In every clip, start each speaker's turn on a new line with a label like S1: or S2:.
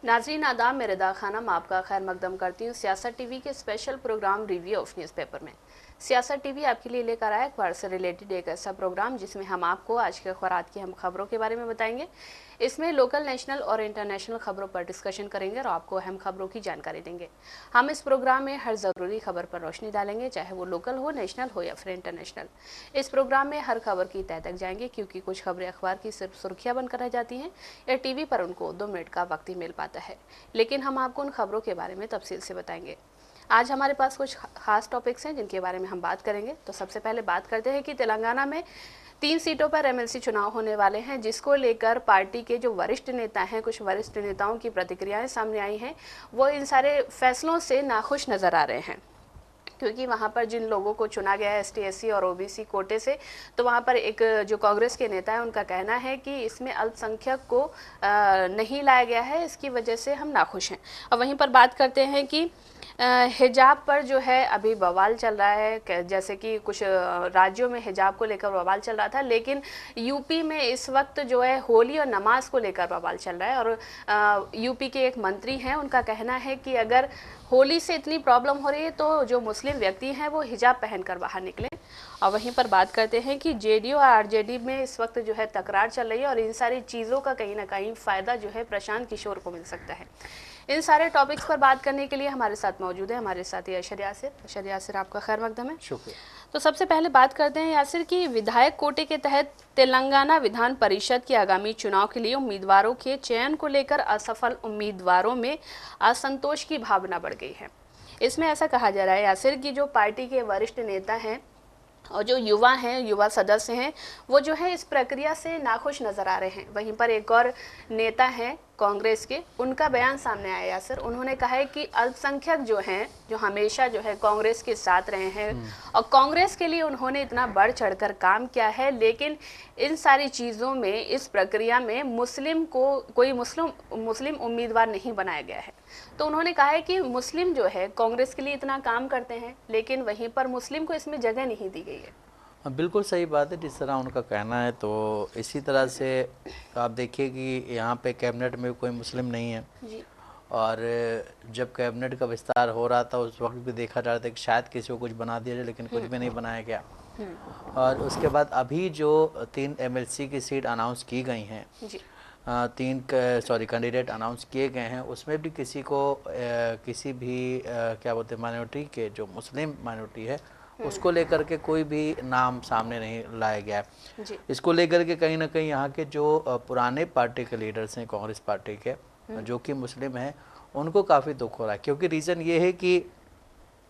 S1: नाज़रीन आदाब, मैं रिदा खानम आपका खैर मकदम करती हूँ सियासत टीवी के special programme review of newspaper में। सियासत टीवी आपके लिए लेकर आया अखबार से रिलेटेड एक ऐसा प्रोग्राम जिसमें हम आपको आज के अखबारात की हम खबरों के बारे में बताएंगे। इसमें लोकल, नेशनल और इंटरनेशनल खबरों पर डिस्कशन करेंगे और आपको अहम खबरों की जानकारी देंगे। हम इस प्रोग्राम में हर ज़रूरी खबर पर रोशनी डालेंगे, चाहे वो लोकल हो, नेशनल हो या फिर इंटरनेशनल। इस प्रोग्राम में हर खबर की तह तक जाएंगे, क्योंकि कुछ खबरें अखबार की सिर्फ सुर्खियां बनकर रह जाती हैं या टीवी पर उनको 2 मिनट का वक्त ही मिल पाता है, लेकिन हम आपको उन खबरों के बारे में तफसील से बताएंगे। आज हमारे पास कुछ खास टॉपिक्स हैं जिनके बारे में हम बात करेंगे। तो सबसे पहले बात करते हैं कि तेलंगाना में 3 सीटों पर एमएलसी चुनाव होने वाले हैं, जिसको लेकर पार्टी के जो वरिष्ठ नेता हैं, कुछ वरिष्ठ नेताओं की प्रतिक्रियाएं सामने आई हैं। वो इन सारे फैसलों से नाखुश नजर आ रहे हैं, क्योंकि वहाँ पर जिन लोगों को चुना गया है एसटी, एससी और ओबीसी कोटे से, तो वहाँ पर एक जो कांग्रेस के नेता है उनका कहना है कि इसमें अल्पसंख्यक को नहीं लाया गया है, इसकी वजह से हम नाखुश हैं। और वहीं पर बात करते हैं कि हिजाब पर जो है अभी बवाल चल रहा है, जैसे कि कुछ राज्यों में हिजाब को लेकर बवाल चल रहा था, लेकिन यूपी में इस वक्त जो है होली और नमाज को लेकर बवाल चल रहा है। और यूपी के एक मंत्री हैं, उनका कहना है कि अगर होली से इतनी प्रॉब्लम हो रही है तो जो मुस्लिम व्यक्ति हैं वो हिजाब पहनकर बाहर निकलें। और वहीं पर बात करते हैं कि जेडीयू और आरजेडी में इस वक्त जो है तकरार चल रही है और इन सारी चीज़ों का कहीं ना कहीं फ़ायदा जो है प्रशांत किशोर को मिल सकता है। इन सारे टॉपिक्स पर बात करने के लिए हमारे साथ मौजूद है हमारे साथी अशर यासिर। अशर यासिर, आपका खैर मकदम है।
S2: शुक्रिया।
S1: तो सबसे पहले बात करते हैं यासिर की विधायक कोटे के तहत तेलंगाना विधान परिषद के आगामी चुनाव के लिए उम्मीदवारों के चयन को लेकर असफल उम्मीदवारों में असंतोष की भावना बढ़ गई है। इसमें ऐसा कहा जा रहा है यासिर की जो पार्टी के वरिष्ठ नेता हैं और जो युवा हैं, युवा सदस्य हैं, वो जो है इस प्रक्रिया से नाखुश नजर आ रहे हैं। वहीं पर एक और नेता हैं कांग्रेस के, उनका बयान सामने आया यासिर। उन्होंने कहा है कि अल्पसंख्यक जो हैं, जो हमेशा जो है कांग्रेस के साथ रहे हैं और कांग्रेस के लिए उन्होंने इतना बढ़ चढ़कर काम किया है, लेकिन इन सारी चीज़ों में, इस प्रक्रिया में मुस्लिम को कोई मुस्लिम उम्मीदवार नहीं बनाया गया है। तो उन्होंने कहा है कि मुस्लिम जो है कांग्रेस के लिए इतना काम करते हैं, लेकिन वहीं पर मुस्लिम को इसमें जगह नहीं दी गई है।
S2: बिल्कुल सही बात है, जिस तरह उनका कहना है। तो इसी तरह से आप देखिए कि यहाँ पे कैबिनेट में कोई मुस्लिम नहीं है
S1: जी।
S2: और जब कैबिनेट का विस्तार हो रहा था उस वक्त भी देखा जा रहा था कि शायद किसी को कुछ बना दिया जाए, लेकिन कुछ भी नहीं बनाया गया। और उसके बाद अभी जो 3 एमएलसी की सीट अनाउंस की गई हैं, 3 कैंडिडेट अनाउंस किए गए हैं, उसमें भी किसी को किसी भी क्या बोलते हैं माइनॉरिटी के, जो मुस्लिम माइनॉरिटी है उसको लेकर के कोई भी नाम सामने नहीं लाया गया है। इसको लेकर के कहीं ना कहीं यहाँ के जो पुराने पार्टी के लीडर्स हैं, कांग्रेस पार्टी के, जो कि मुस्लिम हैं, उनको काफ़ी दुख हो रहा है। क्योंकि रीज़न ये है कि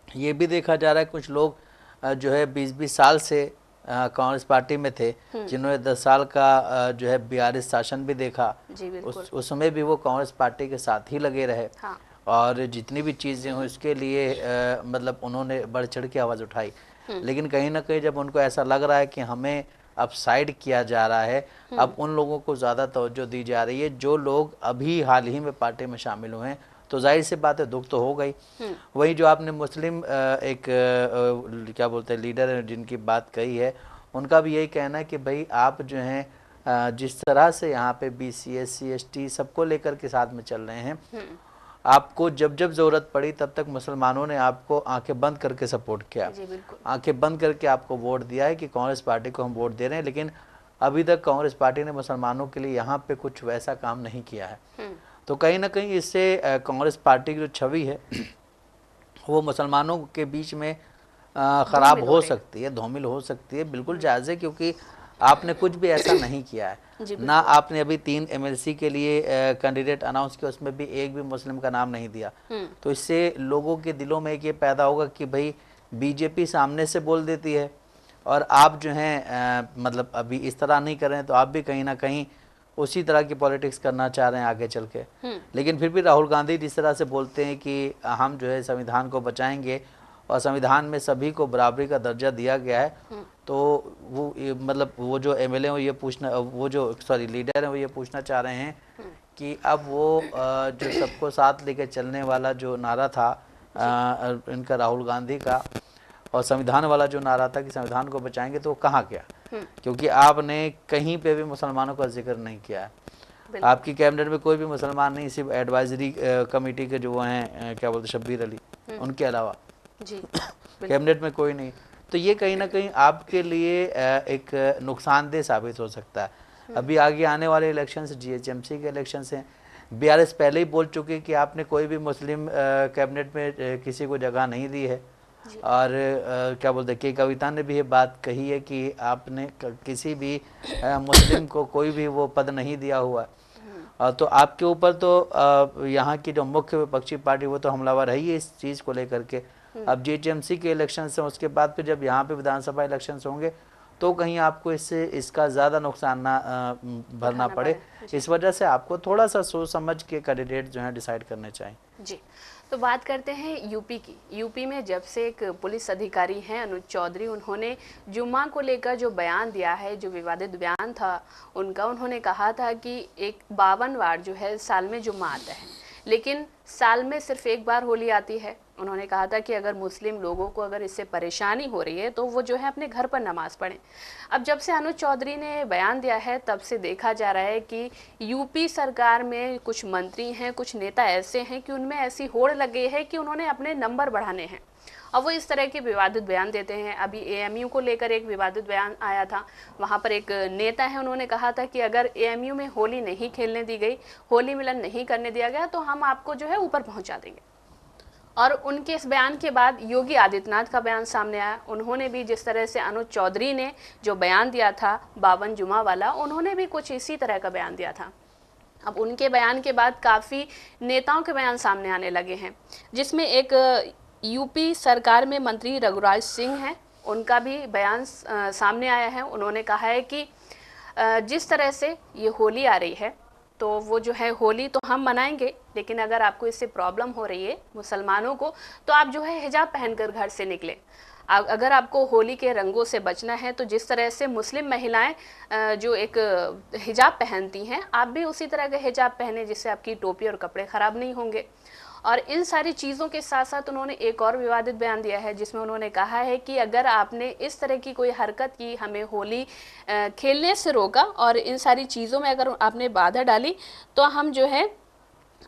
S2: ये भी देखा जा रहा है कुछ लोग जो है 20-20 साल से कांग्रेस पार्टी में थे, जिन्होंने 10 साल का जो है बीआरएस शासन भी देखा, उस समय भी वो कांग्रेस पार्टी के साथ ही लगे रहे। हाँ। और जितनी भी चीज़ें हुई उसके लिए मतलब उन्होंने बढ़ चढ़ के आवाज़ उठाई। लेकिन कहीं ना कहीं जब उनको ऐसा लग रहा है कि हमें अब साइड किया जा रहा है, अब उन लोगों को ज़्यादा तवज्जो दी जा रही है जो लोग अभी हाल ही में पार्टी में शामिल हुए हैं, तो जाहिर सी बात है दुख तो हो गई। वही जो आपने मुस्लिम एक क्या बोलते हैं लीडर है जिनकी बात कही है, उनका भी यही कहना है कि भाई आप जो हैं जिस तरह से यहाँ पे BC SC ST सबको लेकर के साथ में चल रहे हैं, आपको जब जब ज़रूरत पड़ी तब तक मुसलमानों ने आपको आंखें बंद करके सपोर्ट किया, आंखें बंद करके आपको वोट दिया है कि कांग्रेस पार्टी को हम वोट दे रहे हैं। लेकिन अभी तक कांग्रेस पार्टी ने मुसलमानों के लिए यहाँ पे कुछ वैसा काम नहीं किया है। तो कहीं ना कहीं इससे कांग्रेस पार्टी की जो छवि है वो मुसलमानों के बीच में ख़राब हो सकती है, धूमिल हो सकती है। बिल्कुल जायज़ है, क्योंकि आपने कुछ भी ऐसा नहीं किया है ना। आपने अभी 3 एमएलसी के लिए कैंडिडेट अनाउंस किया, उसमें भी एक भी मुस्लिम का नाम नहीं दिया। तो इससे लोगों के दिलों में एक ये पैदा होगा कि भाई बीजेपी सामने से बोल देती है और आप जो हैं मतलब अभी इस तरह नहीं कर रहे हैं, तो आप भी कहीं ना कहीं उसी तरह की पॉलिटिक्स करना चाह रहे हैं आगे चल के। लेकिन फिर भी राहुल गांधी जिस तरह से बोलते हैं कि हम जो है संविधान को बचाएंगे और संविधान में सभी को बराबरी का दर्जा दिया गया है, तो वो मतलब वो जो एमएलए हैं ये पूछना, वो जो लीडर हैं वो ये पूछना चाह रहे हैं कि अब वो जो सबको साथ लेकर चलने वाला जो नारा था इनका राहुल गांधी का, और संविधान वाला जो नारा था कि संविधान को बचाएंगे, तो वो कहाँ गया? क्योंकि आपने कहीं पे भी मुसलमानों का जिक्र नहीं किया है। आपकी कैबिनेट में कोई भी मुसलमान नहीं, सिर्फ एडवाइजरी कमेटी के जो वो हैं क्या बोलते शब्बीर अली, उनके अलावा
S1: जी
S2: कैबिनेट में कोई नहीं। तो ये कहीं ना कहीं आपके लिए एक नुकसानदेह साबित हो सकता है। अभी आगे आने वाले इलेक्शंस जीएचएमसी के इलेक्शंस हैं। बीआरएस पहले ही बोल चुके कि आपने कोई भी मुस्लिम कैबिनेट में किसी को जगह नहीं दी है। और क्या बोलते के कविता ने भी ये बात कही है कि आपने किसी भी मुस्लिम को कोई भी वो पद नहीं दिया हुआ है। तो आपके ऊपर तो यहाँ की जो मुख्य विपक्षी पार्टी वो तो हमलावर है ही इस चीज़ को लेकर के। अब जीएचएमसी के इलेक्शन हैं, उसके बाद फिर जब यहाँ पे विधानसभा इलेक्शन होंगे तो कहीं आपको इसका ज़्यादा नुकसान ना भरना पड़े। इस वजह से आपको थोड़ा सा सोच समझ के कैंडिडेट जो है डिसाइड करने चाहिए।
S1: जी, तो बात करते हैं यूपी की। यूपी में जब से एक पुलिस अधिकारी हैं अनुज चौधरी, उन्होंने जुम्मा को लेकर जो बयान दिया है, जो विवादित बयान था उनका, उन्होंने कहा था कि 52 बार जो है साल में जुम्मा आता है, लेकिन साल में सिर्फ एक बार होली आती है। उन्होंने कहा था कि अगर मुस्लिम लोगों को अगर इससे परेशानी हो रही है तो वो जो है अपने घर पर नमाज पढ़ें। अब जब से अनुज चौधरी ने बयान दिया है तब से देखा जा रहा है कि यूपी सरकार में कुछ मंत्री हैं, कुछ नेता ऐसे हैं कि उनमें ऐसी होड़ लग गई है कि उन्होंने अपने नंबर बढ़ाने हैं और वो इस तरह के विवादित बयान देते हैं। अभी एएमयू को लेकर एक विवादित बयान आया था, वहाँ पर एक नेता है, उन्होंने कहा था कि अगर एएमयू में होली नहीं खेलने दी गई, होली मिलन नहीं करने दिया गया तो हम आपको जो है ऊपर पहुँचा देंगे। और उनके इस बयान के बाद योगी आदित्यनाथ का बयान सामने आया। उन्होंने भी जिस तरह से अनुज चौधरी ने जो बयान दिया था 52 जुमा वाला, उन्होंने भी कुछ इसी तरह का बयान दिया था। अब उनके बयान के बाद काफ़ी नेताओं के बयान सामने आने लगे हैं, जिसमें एक यूपी सरकार में मंत्री रघुराज सिंह हैं, उनका भी बयान सामने आया है। उन्होंने कहा है कि जिस तरह से ये होली आ रही है तो वो जो है होली तो हम मनाएंगे, लेकिन अगर आपको इससे प्रॉब्लम हो रही है मुसलमानों को तो आप जो है हिजाब पहनकर घर से निकले। अगर आपको होली के रंगों से बचना है तो जिस तरह से मुस्लिम महिलाएं जो एक हिजाब पहनती हैं, आप भी उसी तरह का हिजाब पहने जिससे आपकी टोपी और कपड़े ख़राब नहीं होंगे। और इन सारी चीज़ों के साथ साथ उन्होंने एक और विवादित बयान दिया है जिसमें उन्होंने कहा है कि अगर आपने इस तरह की कोई हरकत की, हमें होली खेलने से रोका और इन सारी चीज़ों में अगर आपने बाधा डाली तो हम जो है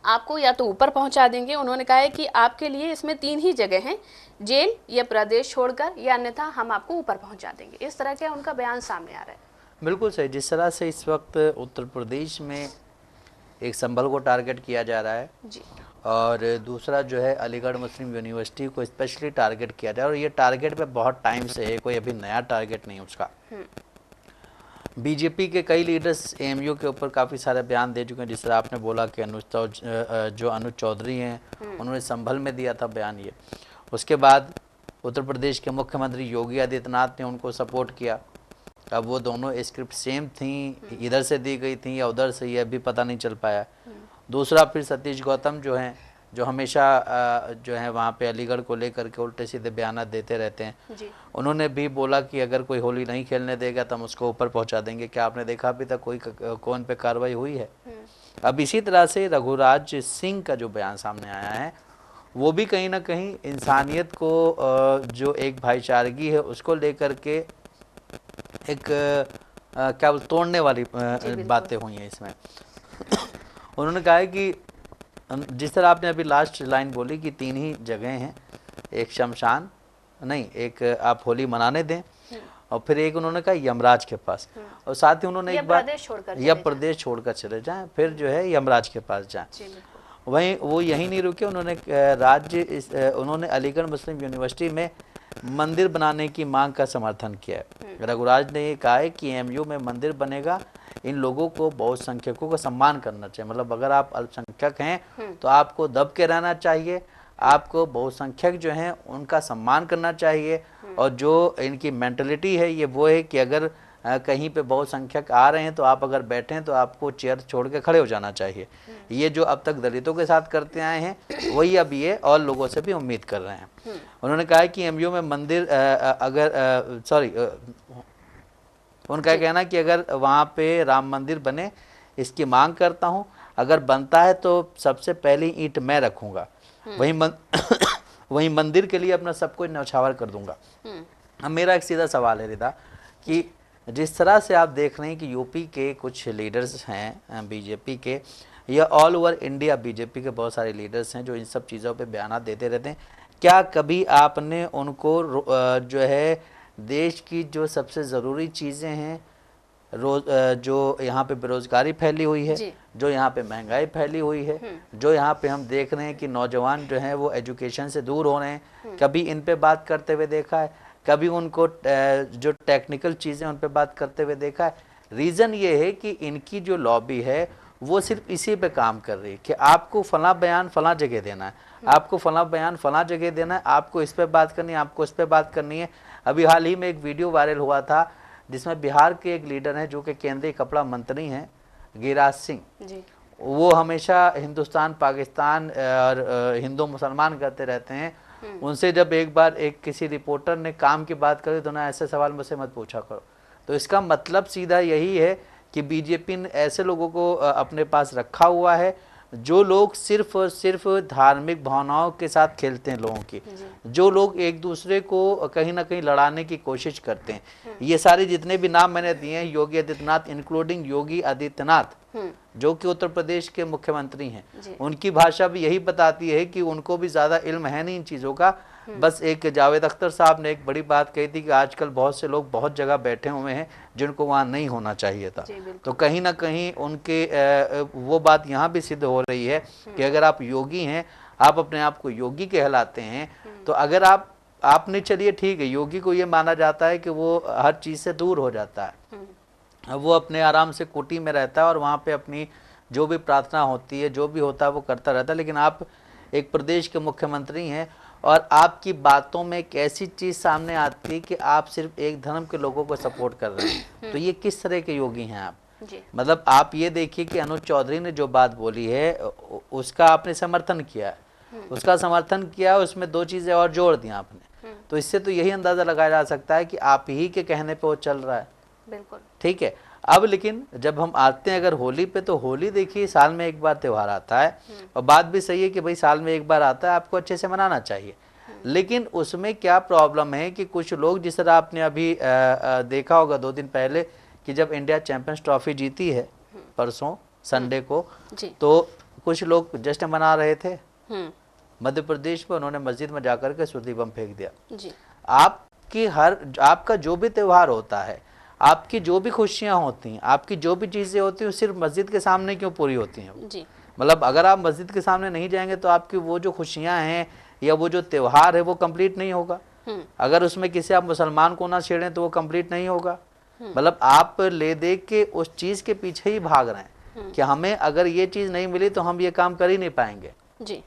S1: आपको या तो ऊपर पहुंचा देंगे। उन्होंने कहा है कि आपके लिए इसमें 3 ही जगह हैं, जेल या प्रदेश छोड़कर, या अन्यथा हम आपको ऊपर पहुंचा देंगे। इस तरह का उनका बयान सामने आ रहा है।
S2: बिल्कुल सही। जिस तरह से इस वक्त उत्तर प्रदेश में एक संभल को टारगेट किया जा रहा है
S1: जी,
S2: और दूसरा जो है अलीगढ़ मुस्लिम यूनिवर्सिटी को स्पेशली टारगेट किया जा रहा है, और ये टारगेट पे बहुत टाइम से है, कोई अभी नया टारगेट नहीं उसका। बीजेपी के कई लीडर्स एएमयू के ऊपर काफ़ी सारे बयान दे चुके हैं। जिस तरह आपने बोला कि अनुज चौधरी हैं, उन्होंने संभल में दिया था बयान ये। उसके बाद उत्तर प्रदेश के मुख्यमंत्री योगी आदित्यनाथ ने उनको सपोर्ट किया। अब वो दोनों स्क्रिप्ट सेम थी, इधर से दी गई थी या उधर से, ये अभी पता नहीं चल पाया। दूसरा फिर सतीश गौतम जो हैं, जो हमेशा जो है वहाँ पे अलीगढ़ को लेकर के उल्टे सीधे बयान देते रहते हैं
S1: जी।
S2: उन्होंने भी बोला कि अगर कोई होली नहीं खेलने देगा तो हम उसको ऊपर पहुँचा देंगे। क्या आपने देखा अभी तक कोई कौन पे कार्रवाई हुई है? अब इसी तरह से रघुराज सिंह का जो बयान सामने आया है वो भी कहीं ना कहीं इंसानियत को जो एक भाईचारगी है उसको लेकर के एक क्या तोड़ने वाली बातें हुई हैं इसमें। उन्होंने कहा है कि जिस तरह आपने अभी लास्ट लाइन बोली कि 3 ही जगह हैं, एक शमशान नहीं, एक आप होली मनाने दें, और फिर एक उन्होंने कहा यमराज के पास, और साथ ही उन्होंने एक बार प्रदेश छोड़कर चले जाएं, फिर जो है यमराज के पास जाएं। वहीं वो यही नहीं रुके, उन्होंने अलीगढ़ मुस्लिम यूनिवर्सिटी में मंदिर बनाने की मांग का समर्थन किया है। रघुराज ने ये कहा है कि एएमयू में मंदिर बनेगा, इन लोगों को बहुसंख्यकों का सम्मान करना चाहिए। मतलब अगर आप अल्पसंख्यक हैं तो आपको दब के रहना चाहिए, आपको बहुसंख्यक जो हैं उनका सम्मान करना चाहिए। और जो इनकी मेंटलिटी है ये वो है कि अगर कहीं पे बहुसंख्यक आ रहे हैं तो आप अगर बैठें तो आपको चेयर छोड़ के खड़े हो जाना चाहिए। ये जो अब तक दलितों के साथ करते आए हैं वही अब ये और लोगों से भी उम्मीद कर रहे हैं। उन्होंने कहा है कि एएमयू में मंदिर उनका कहना कि अगर वहाँ पे राम मंदिर बने इसकी मांग करता हूँ, अगर बनता है तो सबसे पहली ईंट मैं रखूँगा, वहीं मंदिर के लिए अपना सब कुछ न्यौछावर कर दूंगा। अब मेरा एक सीधा सवाल है रिदा कि जिस तरह से आप देख रहे हैं कि यूपी के कुछ लीडर्स हैं बीजेपी के, या ऑल ओवर इंडिया बीजेपी के बहुत सारे लीडर्स हैं जो इन सब चीज़ों पे बयान देते रहते हैं, क्या कभी आपने उनको जो है देश की जो सबसे ज़रूरी चीज़ें हैं, जो यहाँ पे बेरोजगारी फैली हुई है, जो यहाँ पे महंगाई फैली हुई है, जो यहाँ पे हम देख रहे हैं कि नौजवान जो हैं वो एजुकेशन से दूर हो रहे हैं, कभी इन पे बात करते हुए देखा है? कभी उनको जो टेक्निकल चीज़ें उन पे बात करते हुए देखा है? रीज़न ये है कि इनकी जो लॉबी है वो सिर्फ इसी पे काम कर रही है कि आपको फला बयान फला जगह देना है, आपको फला बयान फला जगह देना है, आपको इस पे बात करनी है, आपको इस पे बात करनी है। अभी हाल ही में एक वीडियो वायरल हुआ था जिसमें बिहार के एक लीडर हैं जो कि केंद्रीय कपड़ा मंत्री हैं, गिरिराज सिंह जी। वो हमेशा हिंदुस्तान पाकिस्तान और हिंदू मुसलमान करते रहते हैं। उनसे जब एक बार एक किसी रिपोर्टर ने काम की बात करी तो ना ऐसे सवाल मुझसे मत पूछा करो। तो इसका मतलब सीधा यही है कि बीजेपी ने ऐसे लोगों को अपने पास रखा हुआ है जो लोग सिर्फ और सिर्फ धार्मिक भावनाओं के साथ खेलते हैं लोगों की, जो लोग एक दूसरे को कहीं ना कहीं लड़ाने की कोशिश करते हैं। ये सारे जितने भी नाम मैंने दिए हैं, योगी आदित्यनाथ इंक्लूडिंग योगी आदित्यनाथ जो कि उत्तर प्रदेश के मुख्यमंत्री हैं, उनकी भाषा भी यही बताती है कि उनको भी ज़्यादा इल्म है नहीं इन चीज़ों का। बस एक जावेद अख्तर साहब ने एक बड़ी बात कही थी कि आजकल बहुत से लोग बहुत जगह बैठे हुए हैं जिनको वहाँ नहीं होना चाहिए था। तो कहीं ना कहीं उनके वो बात यहाँ भी सिद्ध हो रही है कि अगर आप योगी हैं, आप अपने आप को योगी कहलाते हैं, तो अगर आपने चलिए ठीक है, योगी को ये माना जाता है कि वो हर चीज़ से दूर हो जाता है, वो अपने आराम से कुटी में रहता है और वहाँ पे अपनी जो भी प्रार्थना होती है, जो भी होता है वो करता रहता है। लेकिन आप एक प्रदेश के मुख्यमंत्री हैं और आपकी बातों में एक ऐसी चीज़ सामने आती है कि आप सिर्फ एक धर्म के लोगों को सपोर्ट कर रहे हैं, तो ये किस तरह के योगी हैं आप? मतलब आप ये देखिए कि अनुज चौधरी ने जो बात बोली है उसका आपने समर्थन किया है, उसका समर्थन किया, उसमें दो चीज़ें और जोड़ दी आपने, तो इससे तो यही अंदाज़ा लगाया जा सकता है कि आप ही के कहने पे वो चल रहा है। बिल्कुल ठीक है। अब लेकिन जब हम आते हैं अगर होली पे, तो होली देखिए साल में एक बार त्यौहार आता है और बात भी सही है कि भाई साल में एक बार आता है, आपको अच्छे से मनाना चाहिए। लेकिन उसमें क्या प्रॉब्लम है कि कुछ लोग, जिस तरह आपने अभी देखा होगा 2 दिन पहले कि जब इंडिया चैंपियंस ट्रॉफी जीती है परसों संडे को, तो कुछ लोग जश्न मना रहे थे मध्य प्रदेश में, उन्होंने मस्जिद में जाकर के सुरती बम फेंक दिया। आपका जो भी त्यौहार होता है, आपकी जो भी खुशियां होती हैं, आपकी जो भी चीज़ें होती हैं, सिर्फ मस्जिद के सामने क्यों पूरी होती हैं? मतलब अगर आप मस्जिद के सामने नहीं जाएंगे तो आपकी वो जो खुशियां हैं या वो जो त्यौहार है वो कंप्लीट नहीं होगा। अगर उसमें किसी आप मुसलमान को ना छेड़ें तो वो कंप्लीट नहीं होगा। मतलब आप ले दे के उस चीज़ के पीछे ही भाग रहे हैं कि हमें अगर ये चीज़ नहीं मिली तो हम ये काम कर ही नहीं पाएंगे जी।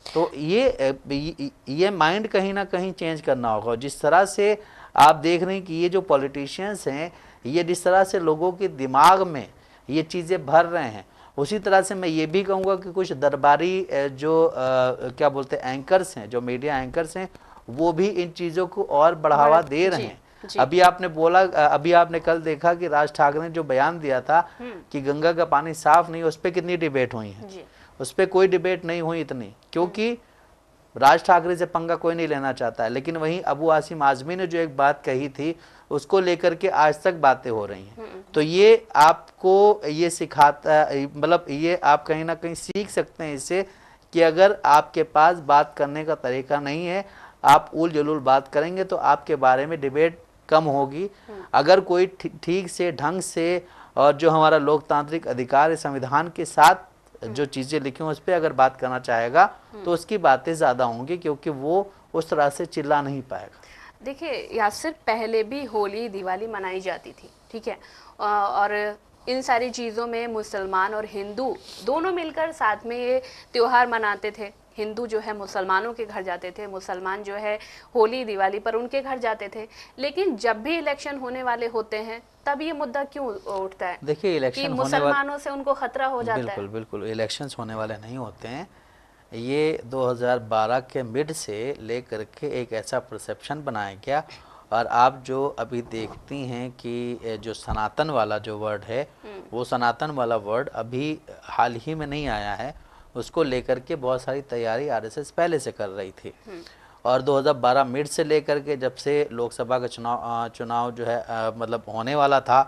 S2: तो ये माइंड कहीं ना कहीं चेंज करना होगा। जिस तरह से आप देख रहे हैं कि ये जो पॉलिटिशियंस हैं, ये जिस तरह से लोगों के दिमाग में ये चीज़ें भर रहे हैं, उसी तरह से मैं ये भी कहूँगा कि कुछ दरबारी जो क्या बोलते हैं एंकर्स हैं, जो मीडिया एंकर्स हैं, वो भी इन चीज़ों को और बढ़ावा दे रहे हैं। अभी आपने बोला, अभी आपने कल देखा कि राज ठाकरे ने जो बयान दिया था कि गंगा का पानी साफ नहीं, उस पर कितनी डिबेट हुई है? उस पर कोई डिबेट नहीं हुई इतनी, क्योंकि राज ठाकरे से पंगा कोई नहीं लेना चाहता है। लेकिन वहीं अबू आसिम आजमी ने जो एक बात कही थी उसको लेकर के आज तक बातें हो रही हैं। तो ये आपको ये सिखाता, मतलब ये आप कहीं ना कहीं सीख सकते हैं इससे कि अगर आपके पास बात करने का तरीका नहीं है, आप उल जलूल बात करेंगे तो आपके बारे में डिबेट कम होगी। अगर कोई ठीक से ढंग से और जो हमारा लोकतांत्रिक अधिकार है संविधान के साथ जो चीज़ें लिखी हैं उस पर अगर बात करना चाहेगा तो उसकी बातें ज़्यादा होंगी, क्योंकि वो उस तरह से चिल्ला नहीं पाएगा।
S1: देखिए यासिर, पहले भी होली दिवाली मनाई जाती थी, ठीक है, और इन सारी चीज़ों में मुसलमान और हिंदू दोनों मिलकर साथ में ये त्यौहार मनाते थे। हिंदू जो है मुसलमानों के घर जाते थे, मुसलमान जो है होली दिवाली पर उनके घर जाते थे। लेकिन जब भी इलेक्शन होने वाले होते हैं तब ये मुद्दा क्यों उठता है?
S2: देखिए इलेक्शन
S1: मुसलमानों से उनको खतरा हो जाता है।
S2: बिल्कुल इलेक्शंस होने वाले नहीं होते हैं। ये 2012 के मिड से लेकर के एक ऐसा परसेप्शन बनाया गया, और आप जो अभी देखती हैं कि जो सनातन वाला जो वर्ड है, वो सनातन वाला वर्ड अभी हाल ही में नहीं आया है, उसको लेकर के बहुत सारी तैयारी आरएसएस पहले से कर रही थी। और 2012 मिड से लेकर के जब से लोकसभा का चुनाव जो है मतलब होने वाला था,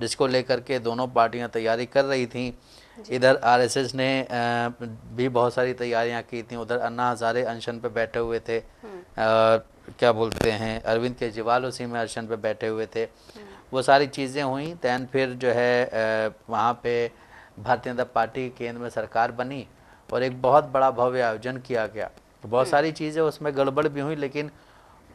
S2: जिसको लेकर के दोनों पार्टियां तैयारी कर रही थीं। इधर आरएसएस ने भी बहुत सारी तैयारियां की थी, उधर अन्ना हजारे अनशन पे बैठे हुए थे, क्या बोलते हैं अरविंद केजरीवाल उसी में अनशन पे बैठे हुए थे। वो सारी चीज़ें हुई, दैन फिर जो है वहाँ पे भारतीय जनता पार्टी केंद्र में सरकार बनी और एक बहुत बड़ा भव्य आयोजन किया गया। बहुत सारी चीज़ें उसमें गड़बड़ भी हुई, लेकिन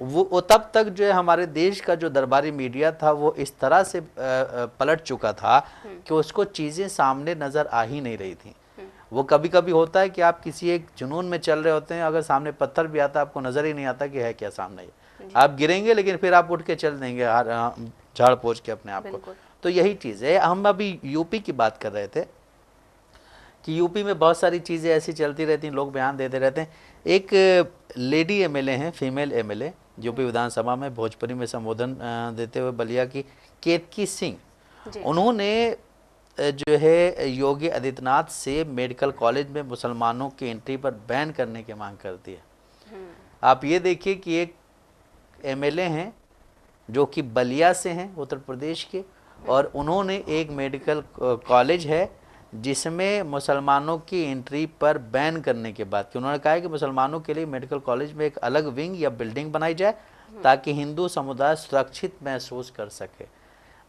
S2: वो तब तक जो है हमारे देश का जो दरबारी मीडिया था वो इस तरह से पलट चुका था कि उसको चीज़ें सामने नज़र आ ही नहीं रही थी। वो कभी कभी होता है कि आप किसी एक जुनून में चल रहे होते हैं, अगर सामने पत्थर भी आता है आपको नज़र ही नहीं आता कि है क्या सामने, आप गिरेंगे लेकिन फिर आप उठ के चल देंगे झाड़ पोंछ के अपने आप को। तो यही चीज़ है। हम अभी यूपी की बात कर रहे थे कि यूपी में बहुत सारी चीज़ें ऐसी चलती रहती हैं, लोग बयान देते रहते हैं। एक लेडी एमएलए हैं, फीमेल एमएलए, यूपी विधानसभा में भोजपुरी में संबोधन देते हुए बलिया की केतकी सिंह, उन्होंने जो है योगी आदित्यनाथ से मेडिकल कॉलेज में मुसलमानों की एंट्री पर बैन करने की मांग कर दी है। आप ये देखिए कि एक एमएलए हैं जो कि बलिया से हैं उत्तर प्रदेश के, और उन्होंने एक मेडिकल कॉलेज है जिसमें मुसलमानों की एंट्री पर बैन करने के बाद कि उन्होंने कहा है कि मुसलमानों के लिए मेडिकल कॉलेज में एक अलग विंग या बिल्डिंग बनाई जाए ताकि हिंदू समुदाय सुरक्षित महसूस कर सके।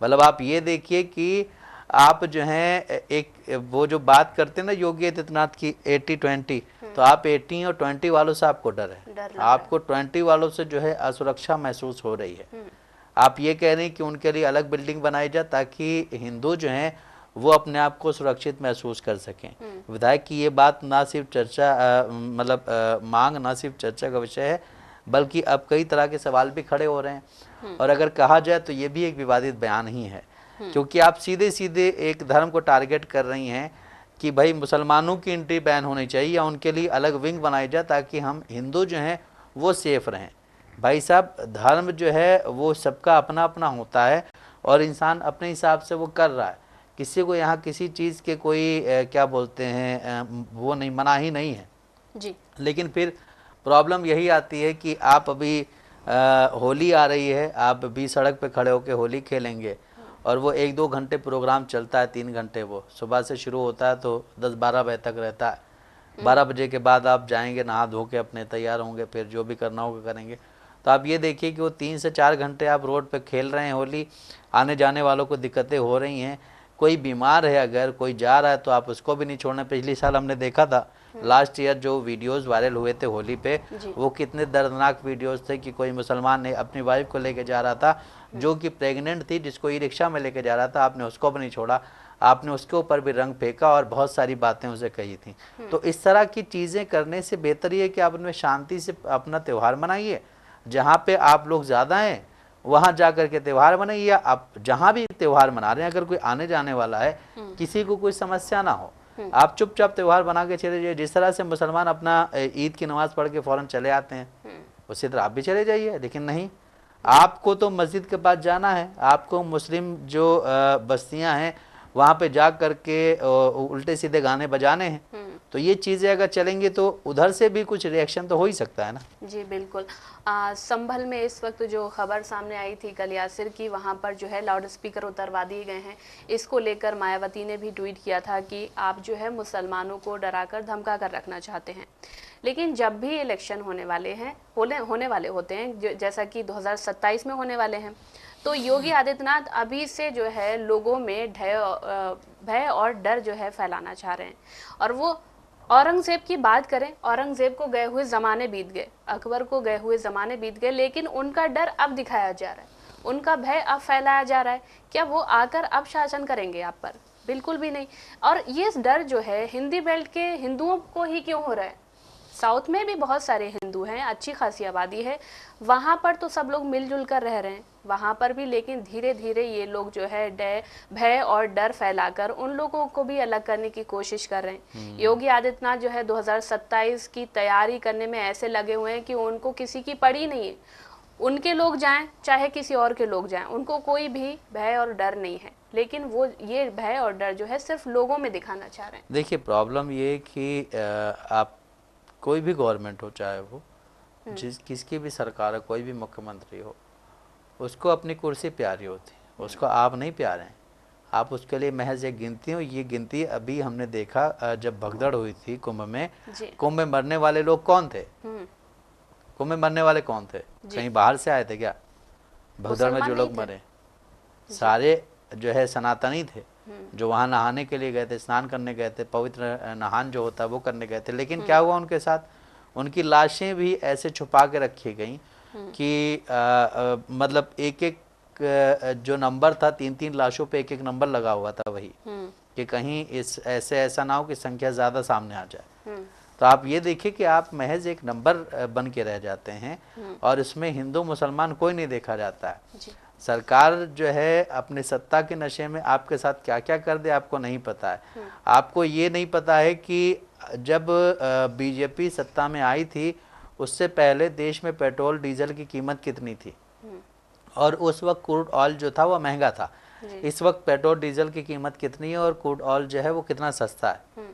S2: मतलब आप ये देखिए कि आप जो हैं एक वो जो बात करते हैं ना योगी आदित्यनाथ की 80-20, तो आप 80 और 20 वालों से आपको डर है, आपको 20 वालों से जो है असुरक्षा महसूस हो रही है। आप ये कह रहे हैं कि उनके लिए अलग बिल्डिंग बनाई जाए ताकि हिंदू जो हैं वो अपने आप को सुरक्षित महसूस कर सकें। विधायक की ये बात ना सिर्फ चर्चा मतलब मांग ना सिर्फ चर्चा का विषय है, बल्कि अब कई तरह के सवाल भी खड़े हो रहे हैं। और अगर कहा जाए तो ये भी एक विवादित बयान ही है, क्योंकि आप सीधे सीधे एक धर्म को टारगेट कर रही हैं कि भाई मुसलमानों की एंट्री बैन होनी चाहिए या उनके लिए अलग विंग बनाई जाए ताकि हम हिंदू जो हैं वो सेफ रहें। भाई साहब, धर्म जो है वो सबका अपना अपना होता है और इंसान अपने हिसाब से वो कर रहा है। किसी को यहाँ किसी चीज़ के कोई क्या बोलते हैं वो नहीं, मना ही नहीं है जी। लेकिन फिर प्रॉब्लम यही आती है कि आप अभी होली आ रही है, आप भी सड़क पे खड़े होकर होली खेलेंगे और वो 1-2 घंटे प्रोग्राम चलता है, 3 घंटे वो सुबह से शुरू होता है तो 10-12 बजे तक रहता है। 12 बजे के बाद आप जाएंगे, नहा धो के अपने तैयार होंगे, फिर जो भी करना होगा करेंगे। तो आप ये देखिए कि वो 3 से 4 घंटे आप रोड पे खेल रहे हैं होली, आने जाने वालों को दिक्कतें हो रही हैं। कोई बीमार है, अगर कोई जा रहा है तो आप उसको भी नहीं छोड़ना। पिछले साल हमने देखा था, लास्ट ईयर जो वीडियोस वायरल हुए थे होली पे, वो कितने दर्दनाक वीडियोस थे कि कोई मुसलमान ने अपनी वाइफ को लेके जा रहा था जो कि प्रेग्नेंट थी, जिसको ई रिक्शा में लेके जा रहा था, आपने उसको भी नहीं छोड़ा, आपने उसके ऊपर भी रंग फेंका और बहुत सारी बातें उसे कही थी। तो इस तरह की चीज़ें करने से बेहतर ये है कि आप उनमें शांति से अपना त्यौहार मनाइए। जहाँ पे आप लोग ज़्यादा हैं वहाँ जा कर के त्यौहार मनाइए, या आप जहाँ भी त्यौहार मना रहे हैं अगर कोई आने जाने वाला है किसी को कोई समस्या ना हो, आप चुपचाप त्यौहार बना के चले जाइए। जिस तरह से मुसलमान अपना ईद की नमाज पढ़ के फौरन चले आते हैं उसी तरह आप भी चले जाइए। लेकिन नहीं, आपको तो मस्जिद के पास जाना है, आपको मुस्लिम जो बस्तियां हैं वहाँ पे जा करके उल्टे सीधे गाने बजाने हैं। तो ये चीज़ें अगर चलेंगी तो उधर से भी कुछ रिएक्शन तो हो ही सकता है ना।
S1: जी बिल्कुल। संभल में इस वक्त जो खबर सामने आई थी कलियासर की, वहाँ पर जो है लाउड स्पीकर उतरवा दिए गए हैं। इसको लेकर मायावती ने भी ट्वीट किया था कि आप जो है मुसलमानों को डराकर धमका कर रखना चाहते हैं। लेकिन जब भी इलेक्शन होने वाले होते हैं, जैसा कि 2027 में होने वाले हैं, तो योगी आदित्यनाथ अभी से जो है लोगों में भय और डर जो है फैलाना चाह रहे हैं। और वो औरंगजेब की बात करें, औरंगजेब को गए हुए ज़माने बीत गए, अकबर को गए हुए ज़माने बीत गए, लेकिन उनका डर अब दिखाया जा रहा है, उनका भय अब फैलाया जा रहा है। क्या वो आकर अब शासन करेंगे आप पर? बिल्कुल भी नहीं। और ये डर जो है हिंदी बेल्ट के हिंदुओं को ही क्यों हो रहा है? साउथ में भी बहुत सारे हिंदू हैं, अच्छी खासी आबादी है, वहाँ पर तो सब लोग मिलजुल कर रह रहे हैं वहाँ पर भी, लेकिन धीरे धीरे ये लोग जो है भय और डर फैलाकर उन लोगों को भी अलग करने की कोशिश कर रहे हैं। योगी आदित्यनाथ जो है 2027 की तैयारी करने में ऐसे लगे हुए हैं कि उनको किसी की पड़ी नहीं है, उनके लोग जाएं चाहे किसी और के लोग जाएं, उनको कोई भी भय और डर नहीं है, लेकिन वो ये भय और डर जो है सिर्फ लोगों में दिखाना चाह रहे हैं।
S2: देखिए प्रॉब्लम ये कि आप कोई भी गवर्नमेंट हो, चाहे वो किसकी भी सरकार हो, कोई भी मुख्यमंत्री हो, उसको अपनी कुर्सी प्यारी होती है, उसको आप नहीं प्यारे हैं। आप उसके लिए महज एक गिनती हो। ये गिनती अभी हमने देखा जब भगदड़ हुई थी कुंभ में, कुंभ में मरने वाले लोग कौन थे? कुंभ में मरने वाले कौन थे? कहीं बाहर से आए थे क्या? भगदड़ में जो लोग मरे सारे जो है सनातनी थे, जो वहाँ नहाने के लिए गए थे, स्नान करने गए थे, पवित्र नहान जो होता है वो करने गए थे। लेकिन क्या हुआ उनके साथ? उनकी लाशें भी ऐसे छुपा के रखी गई कि मतलब एक एक जो नंबर था, 3-3 लाशों पे एक एक नंबर लगा हुआ था वही, कि कहीं इस ऐसा ना हो कि संख्या ज़्यादा सामने आ जाए। तो आप ये देखिए कि आप महज एक नंबर बन के रह जाते हैं और इसमें हिंदू मुसलमान कोई नहीं देखा जाता है। सरकार जो है अपने सत्ता के नशे में आपके साथ क्या क्या कर दे आपको नहीं पता है। आपको ये नहीं पता है कि जब बीजेपी सत्ता में आई थी उससे पहले देश में पेट्रोल डीजल की कीमत कितनी थी, और उस वक्त क्रूड ऑयल जो था वो महंगा था। इस वक्त पेट्रोल डीजल की कीमत कितनी है और क्रूड ऑयल जो है वो कितना सस्ता है।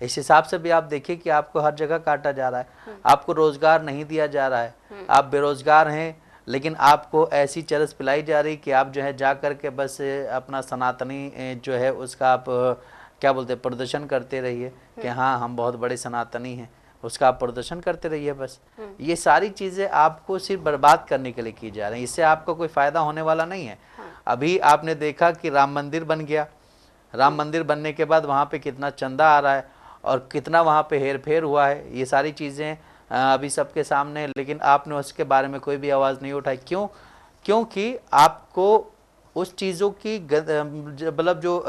S2: इस हिसाब से भी आप देखिए कि आपको हर जगह काटा जा रहा है, आपको रोजगार नहीं दिया जा रहा है, आप बेरोजगार हैं, लेकिन आपको ऐसी चरस पिलाई जा रही कि आप जो है जा कर के बस अपना सनातनी जो है उसका आप क्या बोलते हैं प्रदर्शन करते रहिए कि हाँ हम बहुत बड़े सनातनी हैं, उसका आप प्रदर्शन करते रहिए बस। ये सारी चीज़ें आपको सिर्फ बर्बाद करने के लिए की जा रही हैं, इससे आपको कोई फ़ायदा होने वाला नहीं है। अभी आपने देखा कि राम मंदिर बन गया, राम मंदिर बनने के बाद वहाँ पे कितना चंदा आ रहा है और कितना वहाँ पे हेर फेर हुआ है, ये सारी चीज़ें अभी सबके सामने, लेकिन आपने उसके बारे में कोई भी आवाज़ नहीं उठाई। क्यों? क्योंकि आपको उस चीज़ों की मतलब जो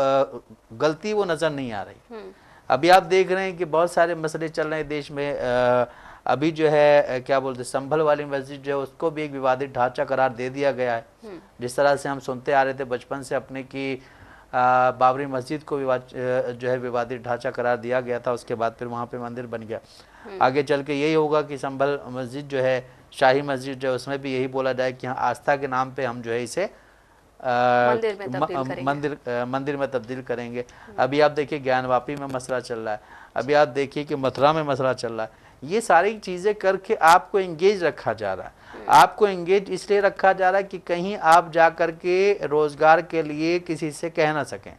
S2: गलती वो नज़र नहीं आ रही। अभी आप देख रहे हैं कि बहुत सारे मसले चल रहे हैं देश में। अभी जो है क्या बोलते संभल वाली मस्जिद जो है उसको भी एक विवादित ढांचा करार दे दिया गया है। जिस तरह से हम सुनते आ रहे थे बचपन से अपने की बाबरी मस्जिद को जो है विवादित ढांचा करार दिया गया था, उसके बाद फिर वहाँ पे मंदिर बन गया। आगे चल के यही होगा कि संभल मस्जिद जो है शाही मस्जिद जो है उसमें भी यही बोला जाए कि हाँ आस्था के नाम पे हम जो है इसे मंदिर में तब्दील करेंगे। अभी आप देखिए ज्ञानवापी में मसला चल रहा है, अभी आप देखिए कि मथुरा में मसला चल रहा है। ये सारी चीज़ें करके आपको एंगेज रखा जा रहा है। आपको एंगेज इसलिए रखा जा रहा है कि कहीं आप जा कर के रोजगार के लिए किसी से कह ना सकें,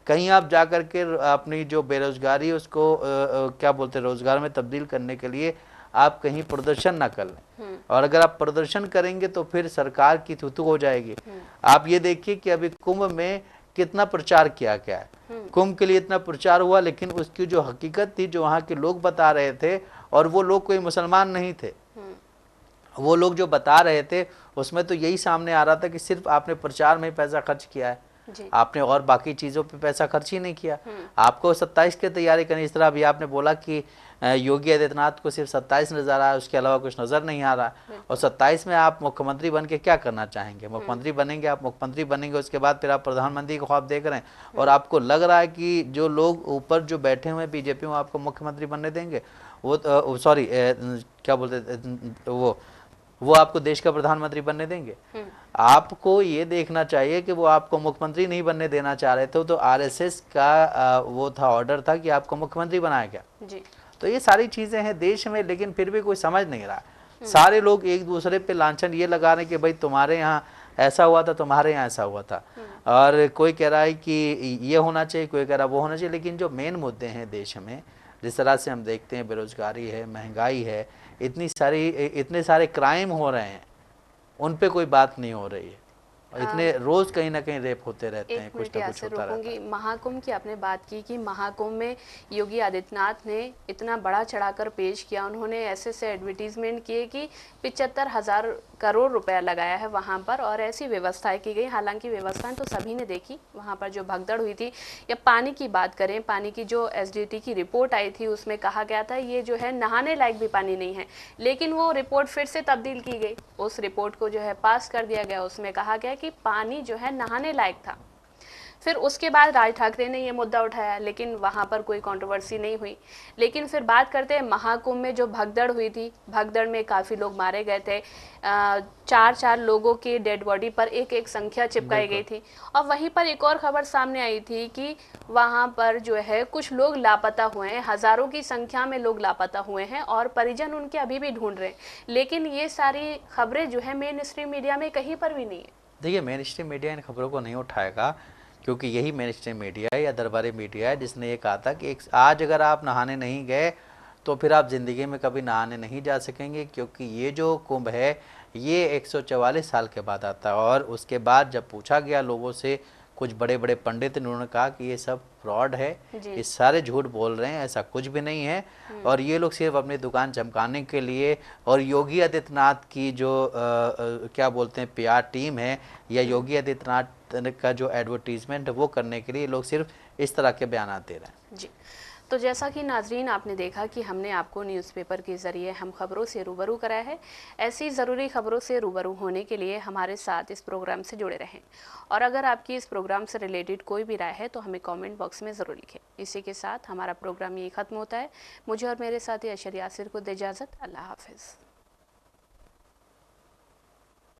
S2: कहीं आप जा कर के अपनी जो बेरोजगारी उसको क्या बोलते हैं रोजगार में तब्दील करने के लिए आप कहीं प्रदर्शन ना कर लें। और अगर आप प्रदर्शन करेंगे तो फिर सरकार की थूथू हो जाएगी। आप ये देखिए कि अभी कुंभ में कितना प्रचार किया गया है, कुंभ के लिए इतना प्रचार हुआ, लेकिन उसकी जो हकीकत थी जो वहाँ के लोग बता रहे थे, और वो लोग कोई मुसलमान नहीं थे, वो लोग जो बता रहे थे उसमें तो यही सामने आ रहा था कि सिर्फ आपने प्रचार में पैसा खर्च किया है, आपने और बाकी चीज़ों पे पैसा खर्च ही नहीं किया। आपको 27 की तैयारी करनी। इस तरह अभी आपने बोला कि योगी आदित्यनाथ को सिर्फ 27 नज़र आ रहा है, उसके अलावा कुछ नज़र नहीं आ रहा है। और 27 में आप मुख्यमंत्री बन के क्या करना चाहेंगे? मुख्यमंत्री बनेंगे, आप मुख्यमंत्री बनेंगे, उसके बाद फिर आप प्रधानमंत्री का ख्वाब देख रहे हैं और आपको लग रहा है कि जो लोग ऊपर जो बैठे हुए हैं बीजेपी में आपको मुख्यमंत्री बनने देंगे? वो सॉरी क्या बोलते वो आपको देश का प्रधानमंत्री बनने देंगे? आपको ये देखना चाहिए कि वो आपको मुख्यमंत्री नहीं बनने देना चाह रहे थे, तो आरएसएस का वो था ऑर्डर था कि आपको मुख्यमंत्री बनाया गया। तो ये सारी चीजें हैं देश में, लेकिन फिर भी कोई समझ नहीं रहा। सारे लोग एक दूसरे पे लांछन ये लगा रहे हैं कि भाई तुम्हारे यहाँ ऐसा हुआ था, तुम्हारे यहाँ ऐसा हुआ था, और कोई कह रहा है कि ये होना चाहिए, कोई कह रहा है वो होना चाहिए। लेकिन जो मेन मुद्दे हैं देश में, जिस तरह से हम देखते हैं बेरोजगारी है, महंगाई है, इतने सारे क्राइम हो रहे हैं, उन पे कोई बात नहीं हो रही है। इतने रोज कहीं ना कहीं रेप होते रहते हैं, कुछ ना कुछ होता रहता है।
S1: महाकुंभ की आपने बात की कि महाकुंभ में योगी आदित्यनाथ ने इतना बड़ा चढ़ाकर पेश किया, उन्होंने ऐसे एडवर्टीजमेंट किए कि 75,000 करोड़ रुपया लगाया है वहाँ पर और ऐसी व्यवस्थाएं की गई। हालांकि व्यवस्थाएं तो सभी ने देखी, वहाँ पर जो भगदड़ हुई थी। या पानी की बात करें, पानी की जो एसडीटी की रिपोर्ट आई थी उसमें कहा गया था ये जो है नहाने लायक भी पानी नहीं है, लेकिन वो रिपोर्ट फिर से तब्दील की गई, उस रिपोर्ट को जो है पास कर दिया गया। उसमें कहा गया कि पानी जो है नहाने लायक था। फिर उसके बाद राज ठाकरे ने ये मुद्दा उठाया, लेकिन वहाँ पर कोई कंट्रोवर्सी नहीं हुई। लेकिन फिर बात करते हैं महाकुंभ में जो भगदड़ हुई थी, भगदड़ में काफ़ी लोग मारे गए थे, 4 लोगों की डेड बॉडी पर एक एक संख्या चिपकाई गई थी। और वहीं पर एक और खबर सामने आई थी कि वहाँ पर जो है कुछ लोग लापता हुए हैं, हज़ारों की संख्या में लोग लापता हुए हैं और परिजन उनके अभी भी ढूंढ रहे हैं। लेकिन ये सारी खबरें जो है मेन स्ट्रीम मीडिया में कहीं पर भी नहीं है।
S2: देखिए, मेन स्ट्रीम मीडिया इन खबरों को नहीं उठाएगा, क्योंकि यही मेन स्ट्रीम मीडिया है या दरबारी मीडिया है जिसने ये कहा था कि आज अगर आप नहाने नहीं गए तो फिर आप ज़िंदगी में कभी नहाने नहीं जा सकेंगे, क्योंकि ये जो कुंभ है ये 144 साल के बाद आता है। और उसके बाद जब पूछा गया लोगों से, कुछ बड़े बड़े पंडित ने, उन्होंने कहा कि ये सब फ्रॉड है, ये सारे झूठ बोल रहे हैं, ऐसा कुछ भी नहीं है। और ये लोग सिर्फ अपनी दुकान चमकाने के लिए और योगी आदित्यनाथ की जो क्या बोलते हैं PR टीम है या योगी आदित्यनाथ का जो एडवर्टीजमेंट है वो करने के लिए लोग सिर्फ इस तरह के बयान दे रहे हैं।
S1: जी, तो जैसा कि नाजरीन आपने देखा कि हमने आपको न्यूज़पेपर के ज़रिए हम खबरों से रूबरू कराया है। ऐसी ज़रूरी खबरों से रूबरू होने के लिए हमारे साथ इस प्रोग्राम से जुड़े रहें। और अगर आपकी इस प्रोग्राम से रिलेटेड कोई भी राय है तो हमें कमेंट बॉक्स में ज़रूर लिखें। इसी के साथ हमारा प्रोग्राम यही ख़त्म होता है। मुझे और मेरे साथी अशर यासिर को दे इजाज़त। अल्लाह हाफ़िज़।